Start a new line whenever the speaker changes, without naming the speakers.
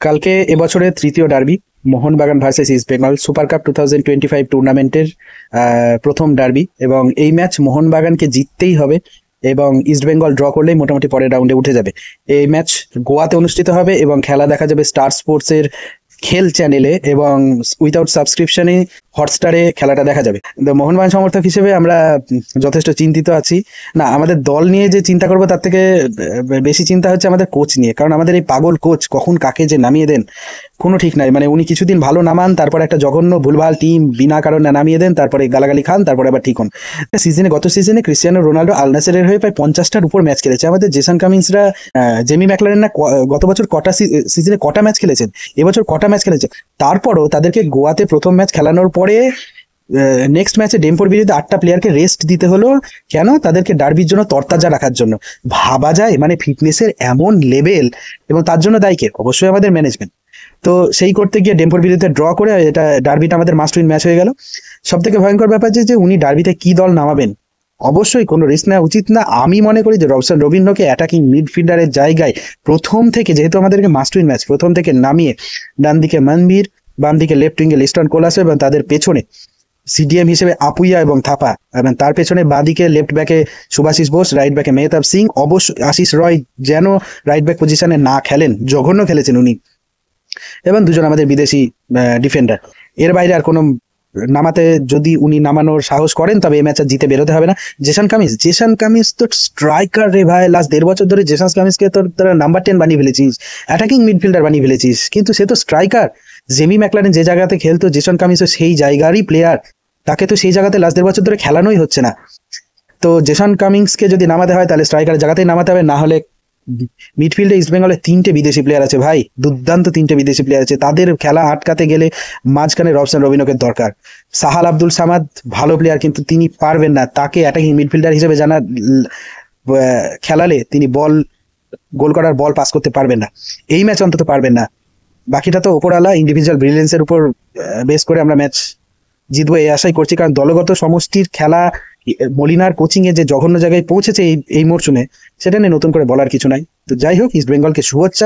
কালকে এবছরের তৃতীয় derby Mohun Bagan versus east Bengal super cup 2025 টুর্নামেন্টের প্রথম ডার্বি, এবং এই ম্যাচ মোহনবাগানকে জিততেই হবে এবং ইস্ট বেঙ্গল ড্র করলেই মোটামুটি পরের রাউন্ডে উঠে যাবে। এই ম্যাচ গোয়াতে অনুষ্ঠিত হবে এবং খেলা দেখা যাবে স্টার স্পোর্টসের খেল চ্যানেলে এবং উইথাউট সাবস্ক্রিপশনে হটস্টারে খেলাটা দেখা যাবে। তো মোহনবাগান সমর্থক হিসেবে আমরা যথেষ্ট চিন্তিত আছি। না, আমাদের দল নিয়ে যে চিন্তা করবো তার থেকে বেশি চিন্তা হচ্ছে আমাদের কোচ নিয়ে, কারণ আমাদের এই পাগল কোচ কখন কাকে যে নামিয়ে দেন কোনো ঠিক নাই। মানে উনি কিছুদিন ভালো নামান, তারপর একটা জঘন্য ভুলভাল টিম বিনা কারণে নামিয়ে দেন, তারপরে গালাগালি খান, তারপরে আবার ঠিক হন। গত সিজনে ক্রিস্টিয়ানো রোনাল্ডো আল নাসেরের হয়ে প্রায় 50টার উপর ম্যাচ খেলেছে। আমাদের জেসন কামিন্সরা, জেমি ম্যাকলারেন না গত বছর সিজনে কটা ম্যাচ খেলেছেন, এবছর কটা ম্যাচ খেলেছে। তারপরও তাদেরকে গোয়াতে প্রথম ম্যাচ খেলানোর পরে নেক্সট ম্যাচে ডেম্পোর বিরুদ্ধে 8টা প্লেয়ারকে রেস্ট দিতে হলো। কেন? তাদেরকে ডার্বির জন্য তরতাজা রাখার জন্য। ভাবা যায় মানে ফিটনেসের এমন লেভেল, এবং তার জন্য দায়ী কে? অবশ্যই আমাদের ম্যানেজমেন্ট। তো সেই করতে গিয়ে ডেম্পোর বিরুদ্ধে ড্র করে এটা ডার্বিটা আমাদের মাস্ট উইন ম্যাচ হয়ে গেল। সব থেকে ভয়ঙ্কর ব্যাপার যে উনি ডার্বিতে কি দল নামাবেন, অবশ্যই কোনো রিস্ক নেওয়া উচিত না। আমি মনে করি যে রবসন রবিনহোকে অ্যাটাকিং মিডফিল্ডারের জায়গায় প্রথম থেকে, যেহেতু আমাদেরকে মাস্ট উইন ম্যাচ, প্রথম থেকে নামিয়ে ডান দিকে মনবীর, বাম দিকে লেফট উইঙ্গে লিস্টন কোলাসো এবং তাদের পেছনে সিডিএম হিসেবে আপুইয়া এবং থাপা, এবং তার পেছনে বাঁদিকে লেফট ব্যাকে সুভাশিস বোস, রাইট ব্যাকে মেহতাব সিং। অবশ্যই আশিস রয় যেন রাইট ব্যাক পজিশনে না খেলেন, জঘন্য খেলেছেন উনি, এবং দুজন আমাদের বিদেশি ডিফেন্ডার। এর বাইরে আর কোনো নামাতে, যদি উনি নামানোর সাহস করেন তবে এই ম্যাচে জিতে বেরোতে হবে না। জেসন কামিন্স তো স্ট্রাইকার রে ভাই। লাস্ট 1.5 বছর ধরে জেসন কামিন্সকে তোরা নাম্বার 10 বানিয়ে ফেলেছিস, অ্যাটাকিং মিডফিল্ডার বানিয়ে ফেলেছিস, কিন্তু সে তো স্ট্রাইকার। জেমি ম্যাকলারেন যে জায়গাতে খেলতো, জেসন কামিন্সও সেই জায়গারই প্লেয়ার, তাকে তো সেই জায়গাতে লাস্ট 1.5 বছর ধরে খেলানোই হচ্ছে না। তো জেসন কামিন্সকে যদি নামাতে হয় তাহলে স্ট্রাইকারের জায়গাতেই নামাতে হবে, না হলে মিডফিল্ডে ইস্ট বেঙ্গলের 3টে বিদেশি প্লেয়ার আছে ভাই, দুর্দান্ত 3টে বিদেশি প্লেয়ার আছে। তাদের খেলা আটকাতে গেলে মাঝখানে রবসন রবিনহোকের দরকার। সাহাল আব্দুল সামাদ ভালো প্লেয়ার, কিন্তু তিনি পারবেন না। তাকে অ্যাটাকিং মিডফিল্ডার হিসেবে খেলালে তিনি গোল করার বল পাস করতে পারবেন না, এই ম্যাচ অন্তত পারবেন না। বাকিটা তো ওপরওয়ালা ইন্ডিভিজুয়াল ব্রিলিয়েন্সের উপর বেস করে আমরা ম্যাচ জিতবো এই আশাই করছি, কারণ দলগত সমষ্টির খেলা, মলিনার কোচিং এ যে জঘন্য জায়গায় পৌঁছেছে এই মরশুমে, সেটা নিয়ে নতুন করে বলার কিছু নাই। তো যাই হোক, ইস্ট বেঙ্গলকে শুভেচ্ছা।